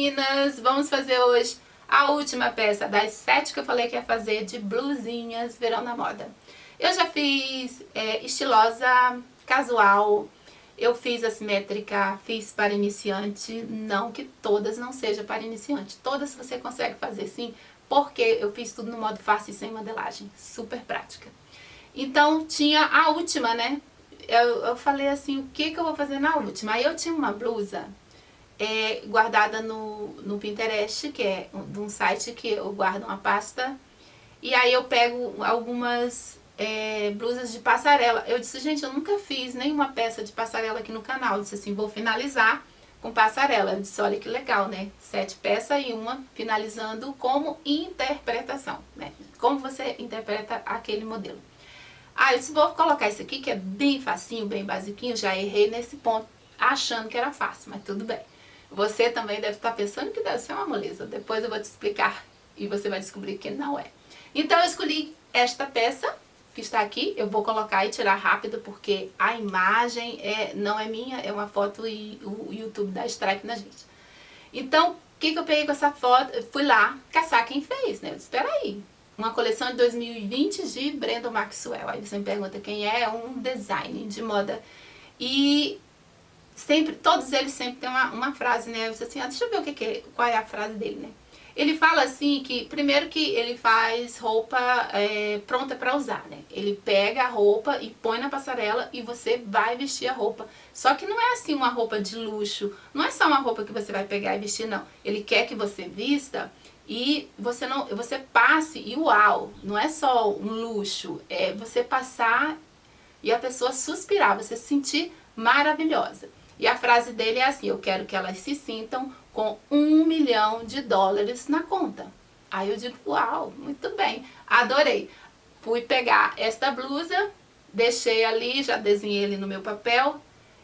meninas! Vamos fazer hoje a última peça das 7 que eu falei que ia fazer de blusinhas verão na moda. Eu já fiz estilosa, casual, eu fiz assimétrica, fiz para iniciante, não que todas não sejam para iniciante, todas você consegue fazer sim, porque eu fiz tudo no modo fácil e sem modelagem, super prática. Então tinha a última, né? Eu falei assim, o que eu vou fazer na última? Aí eu tinha uma blusa guardada no Pinterest, que é de um site que eu guardo uma pasta, e aí eu pego algumas blusas de passarela. Eu disse, gente, eu nunca fiz nenhuma peça de passarela aqui no canal. Eu disse assim, vou finalizar com passarela. Eu disse, olha que legal, né? 7 peças e uma finalizando como interpretação, né? Como você interpreta aquele modelo. Eu disse, vou colocar isso aqui que é bem facinho, bem basiquinho. Já errei nesse ponto, achando que era fácil, mas tudo bem. Você também deve estar pensando que deve ser uma moleza. Depois eu vou te explicar e você vai descobrir que não é. Então eu escolhi esta peça que está aqui. Eu vou colocar e tirar rápido porque a imagem não é minha, é uma foto e o YouTube dá strike na gente. Então, o que eu peguei com essa foto? Eu fui lá caçar quem fez, né? Eu disse, espera aí. Uma coleção de 2020 de Brandon Maxwell. Aí você me pergunta quem é um designer de moda. E sempre, todos eles sempre têm uma frase, né? Eu disse assim, deixa eu ver qual é a frase dele, né? Ele fala assim que, primeiro que ele faz roupa pronta para usar, né? Ele pega a roupa e põe na passarela e você vai vestir a roupa. Só que não é assim uma roupa de luxo, não é só uma roupa que você vai pegar e vestir, não. Ele quer que você vista e você passe e uau, não é só um luxo, é você passar e a pessoa suspirar, você se sentir maravilhosa. E a frase dele é assim, eu quero que elas se sintam com $1 milhão na conta. Aí eu digo, uau, muito bem, adorei. Fui pegar esta blusa, deixei ali, já desenhei ele no meu papel.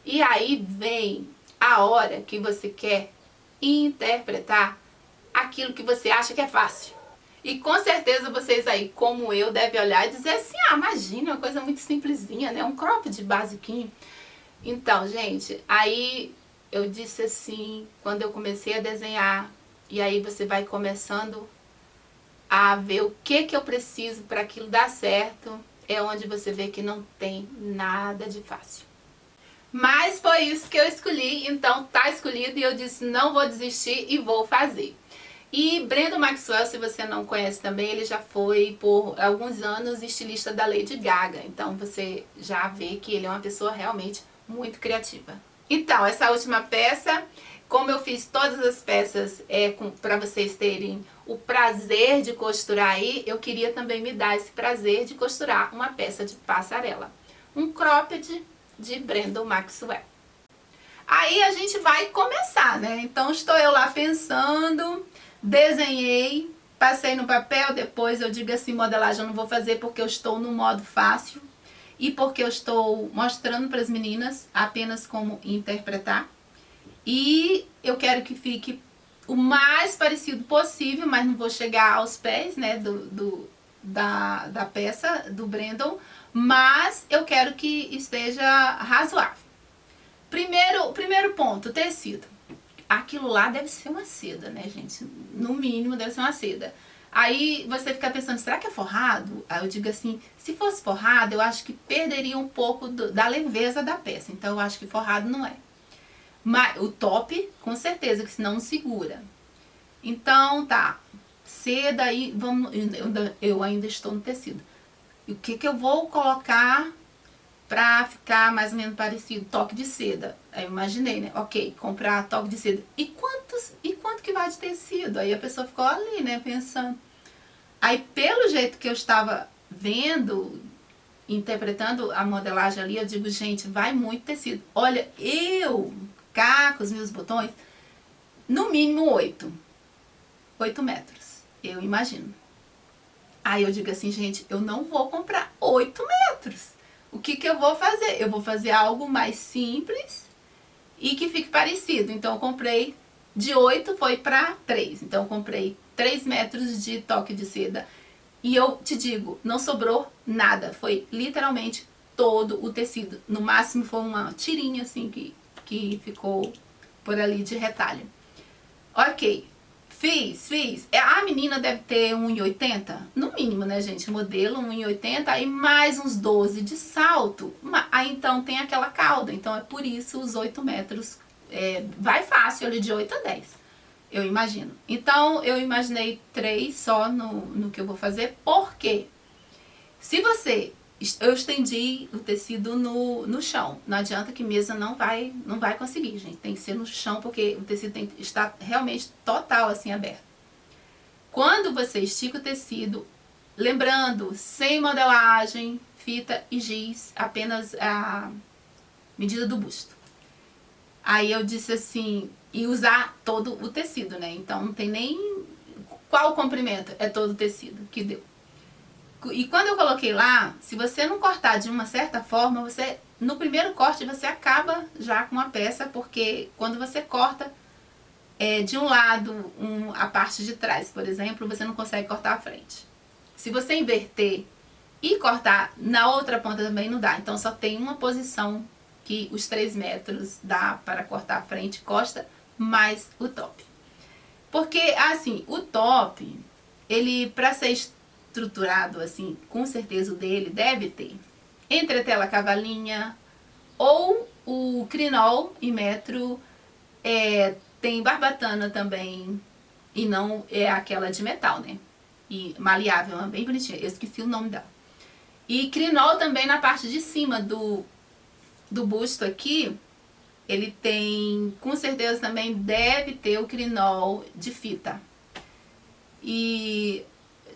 E aí vem a hora que você quer interpretar aquilo que você acha que é fácil. E com certeza vocês aí, como eu, devem olhar e dizer assim, imagina, uma coisa muito simplesinha, né? Um cropped basiquinho. Então, gente, aí eu disse assim, quando eu comecei a desenhar, e aí você vai começando a ver o que eu preciso para aquilo dar certo, é onde você vê que não tem nada de fácil. Mas foi isso que eu escolhi, então tá escolhido e eu disse, não vou desistir e vou fazer. E Brandon Maxwell, se você não conhece também, ele já foi por alguns anos estilista da Lady Gaga. Então você já vê que ele é uma pessoa realmente muito criativa. Então, essa última peça, como eu fiz todas as peças para vocês terem o prazer de costurar aí, eu queria também me dar esse prazer de costurar uma peça de passarela. Um cropped de Brandon Maxwell. Aí a gente vai começar, né? Então estou eu lá pensando, desenhei, passei no papel, depois eu digo assim, modelagem eu não vou fazer porque eu estou no modo fácil e porque eu estou mostrando para as meninas apenas como interpretar. E eu quero que fique o mais parecido possível, mas não vou chegar aos pés, né, da peça do Brandon, mas eu quero que esteja razoável. Primeiro ponto, tecido. Aquilo lá deve ser uma seda, né, gente? No mínimo deve ser uma seda. Aí você fica pensando, será que é forrado? Aí eu digo assim, se fosse forrado, eu acho que perderia um pouco da leveza da peça. Então eu acho que forrado não é. Mas o top, com certeza, que senão não segura. Então tá, seda aí, eu ainda estou no tecido. E o que eu vou colocar pra ficar mais ou menos parecido? Toque de seda. Aí eu imaginei, né? Ok, comprar toque de seda. E quanto que vai de tecido? Aí a pessoa ficou ali, né, pensando. Aí pelo jeito que eu estava vendo, interpretando a modelagem ali, eu digo, gente, vai muito tecido. Olha, eu cá com os meus botões, no mínimo 8 metros, eu imagino. Aí eu digo assim, gente, eu não vou comprar 8 metros. O que eu vou fazer? Eu vou fazer algo mais simples e que fique parecido. Então eu comprei, de 8 foi para 3. Então eu comprei 3 metros de toque de seda. E eu te digo, não sobrou nada. Foi literalmente todo o tecido. No máximo foi uma tirinha assim que ficou por ali de retalho. Ok, fiz. A menina deve ter 1,80, no mínimo, né, gente? Modelo 1,80, aí mais uns 12 de salto. Aí então tem aquela cauda, então é por isso os 8 metros. Vai fácil ali de 8 a 10, eu imagino. Então eu imaginei 3 só no que eu vou fazer, porque se você... Eu estendi o tecido no chão. Não adianta que mesa não vai conseguir, gente. Tem que ser no chão, porque o tecido tem que estar realmente total assim aberto. Quando você estica o tecido, lembrando, sem modelagem, fita e giz, apenas a medida do busto. Aí eu disse assim, e usar todo o tecido, né? Então não tem nem qual o comprimento, é todo o tecido que deu. E quando eu coloquei lá, se você não cortar de uma certa forma, você no primeiro corte você acaba já com a peça, porque quando você corta de um lado a parte de trás, por exemplo, você não consegue cortar a frente. Se você inverter e cortar na outra ponta também não dá. Então só tem uma posição que os 3 metros dá para cortar a frente, costa, mais o top. Porque assim, o top, ele para ser estruturado assim, com certeza o dele deve ter entretela cavalinha ou o crinol em metro, tem barbatana também, e não é aquela de metal, né? E maleável, é bem bonitinha, eu esqueci o nome dela. E crinol também na parte de cima do busto aqui, ele tem, com certeza também deve ter o crinol de fita. E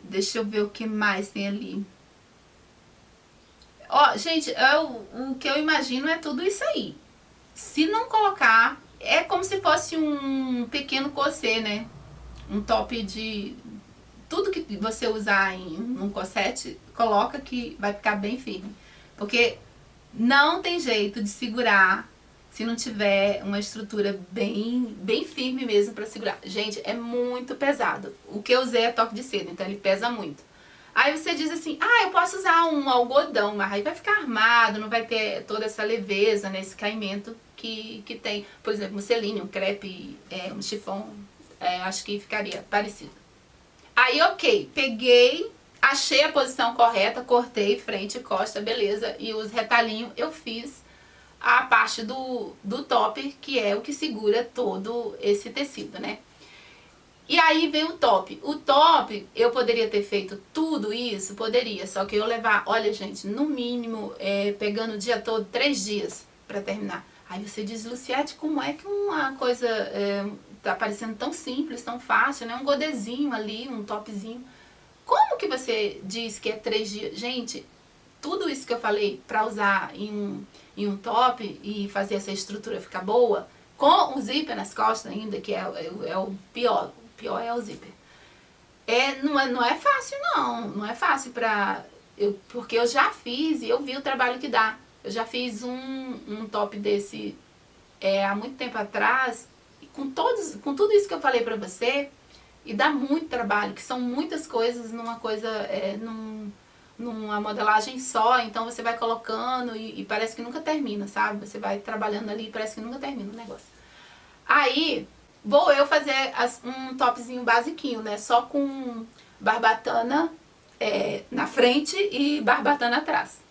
deixa eu ver o que mais tem ali. Ó, gente, o que eu imagino é tudo isso aí. Se não colocar, é como se fosse um pequeno corset, né? Um top de... Tudo que você usar em um corset, coloca que vai ficar bem firme. Porque não tem jeito de segurar se não tiver uma estrutura bem firme mesmo para segurar. Gente, é muito pesado. O que eu usei é toque de seda, então ele pesa muito. Aí você diz assim, eu posso usar um algodão, mas aí vai ficar armado, não vai ter toda essa leveza, né, esse caimento que tem. Por exemplo, musseline, um crepe, um chiffon, acho que ficaria parecido. Aí, ok, peguei, achei a posição correta, cortei frente e costa, beleza, e os retalhinhos eu fiz a parte do top, que é o que segura todo esse tecido, né? E aí vem o top. O top, eu poderia ter feito tudo isso? Poderia, só que eu levar, olha gente, no mínimo, pegando o dia todo, 3 dias pra terminar. Aí você diz, Luciette, como é que uma coisa tá parecendo tão simples, tão fácil, né? Um godezinho ali, um topzinho. Como que você diz que é 3 dias? Gente, tudo isso que eu falei pra usar em um top e fazer essa estrutura ficar boa, com o zíper nas costas ainda, que é o pior. O pior é o zíper. Não é fácil não é fácil porque eu já fiz e eu vi o trabalho que dá. Eu já fiz um top desse há muito tempo atrás, e com tudo isso que eu falei pra você, e dá muito trabalho, que são muitas coisas numa coisa, numa modelagem só, então você vai colocando e parece que nunca termina, sabe? Você vai trabalhando ali e parece que nunca termina o negócio. Aí, vou eu fazer um topzinho basiquinho, né? Só com barbatana na frente e barbatana atrás.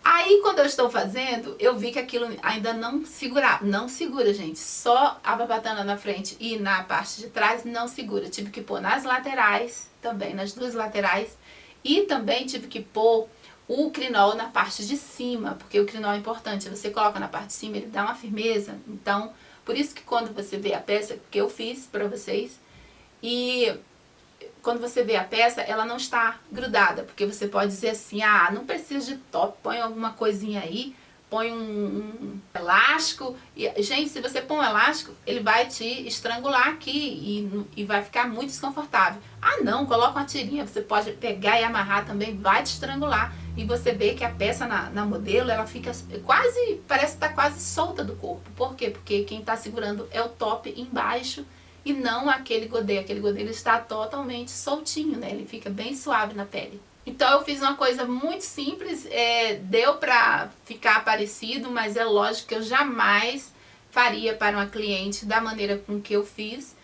Aí, quando eu estou fazendo, eu vi que aquilo ainda não segurava. Não segura, gente. Só a barbatana na frente e na parte de trás não segura. Tive que pôr nas laterais, também nas 2 laterais. E também tive que pôr o crinol na parte de cima, porque o crinol é importante. Você coloca na parte de cima, ele dá uma firmeza. Então, por isso que quando você vê a peça, que eu fiz pra vocês, e quando você vê a peça, ela não está grudada, porque você pode dizer assim, não precisa de top, põe alguma coisinha aí, põe um elástico, e, gente, se você põe um elástico, ele vai te estrangular aqui e vai ficar muito desconfortável. Não, coloca uma tirinha, você pode pegar e amarrar também, vai te estrangular, e você vê que a peça na modelo, ela fica quase, parece que está quase solta do corpo. Por quê? Porque quem está segurando é o top embaixo, e não aquele godê. Aquele godê ele está totalmente soltinho, né? Ele fica bem suave na pele. Então eu fiz uma coisa muito simples, deu pra ficar parecido, mas é lógico que eu jamais faria para uma cliente da maneira com que eu fiz,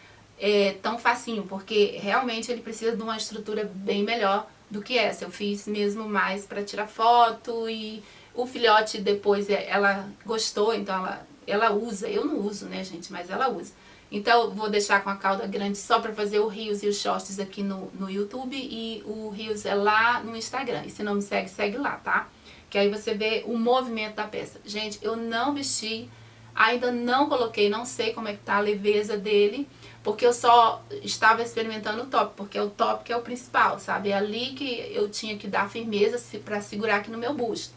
tão facinho, porque realmente ele precisa de uma estrutura bem melhor do que essa. Eu fiz mesmo mais para tirar foto e o filhote depois ela gostou, então ela usa. Eu não uso, né, gente, mas ela usa. Então eu vou deixar com a cauda grande só para fazer o Reels e os Shorts aqui no YouTube e o Reels é lá no Instagram. E se não me segue, segue lá, tá? Que aí você vê o movimento da peça. Gente, eu não vesti, ainda não coloquei, não sei como é que tá a leveza dele, porque eu só estava experimentando o top, porque é o top que é o principal, sabe? É ali que eu tinha que dar firmeza para segurar aqui no meu busto.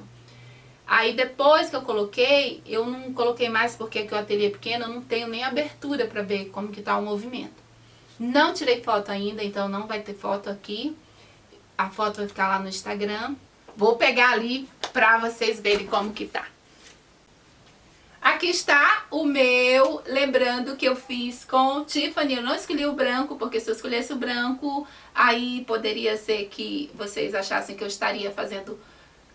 Aí depois que eu coloquei, eu não coloquei mais porque o ateliê é pequeno, eu não tenho nem abertura para ver como que tá o movimento. Não tirei foto ainda, então não vai ter foto aqui. A foto vai ficar lá no Instagram. Vou pegar ali pra vocês verem como que tá. Aqui está o meu, lembrando que eu fiz com Tiffany, eu não escolhi o branco, porque se eu escolhesse o branco, aí poderia ser que vocês achassem que eu estaria fazendo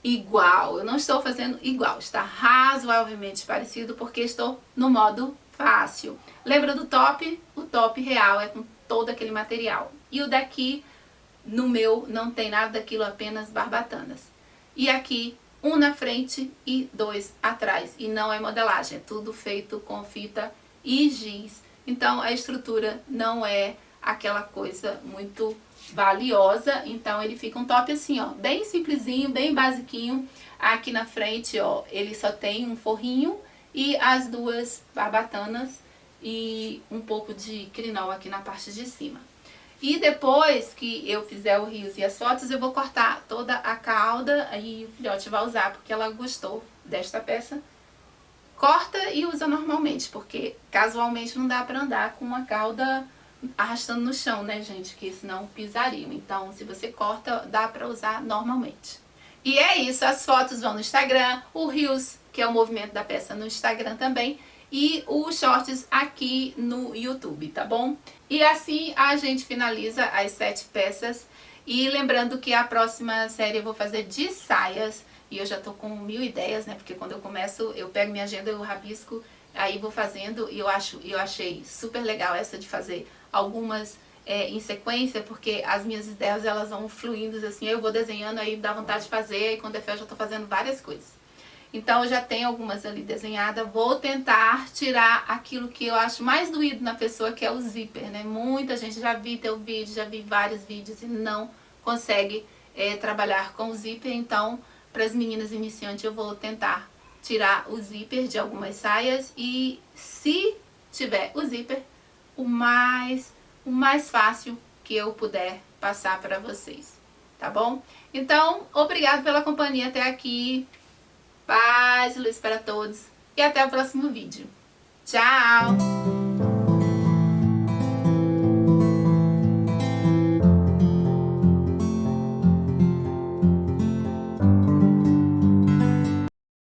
igual. Eu não estou fazendo igual, está razoavelmente parecido, porque estou no modo fácil. Lembra do top? O top real é com todo aquele material. E o daqui, no meu, não tem nada daquilo, apenas barbatanas. E aqui, um na frente e 2 atrás. E não é modelagem, é tudo feito com fita e giz. Então a estrutura não é aquela coisa muito valiosa. Então ele fica um top assim, ó, bem simplesinho, bem basiquinho. Aqui na frente, ó, ele só tem um forrinho e as 2 barbatanas e um pouco de crinol aqui na parte de cima. E depois que eu fizer o Reels e as fotos, eu vou cortar toda a cauda e o filhote vai usar, porque ela gostou desta peça. Corta e usa normalmente, porque casualmente não dá pra andar com uma cauda arrastando no chão, né, gente? Que senão pisariam. Então, se você corta, dá pra usar normalmente. E é isso, as fotos vão no Instagram, o Reels, que é o movimento da peça, no Instagram também, e os shorts aqui no YouTube, tá bom? E assim a gente finaliza as 7 peças. E lembrando que a próxima série eu vou fazer de saias. E eu já tô com 1000 ideias, né? Porque quando eu começo, eu pego minha agenda, eu rabisco, aí vou fazendo. E eu achei super legal essa de fazer algumas em sequência, porque as minhas ideias elas vão fluindo assim. Eu vou desenhando, aí dá vontade de fazer, e quando é fé eu já tô fazendo várias coisas. Então eu já tenho algumas ali desenhadas, vou tentar tirar aquilo que eu acho mais doído na pessoa, que é o zíper, né? Muita gente já vi teu vídeo, já vi vários vídeos e não consegue trabalhar com o zíper. Então, para as meninas iniciantes eu vou tentar tirar o zíper de algumas saias e se tiver o zíper, o mais fácil que eu puder passar para vocês, tá bom? Então, obrigado pela companhia até aqui. Paz e luz para todos e até o próximo vídeo. Tchau!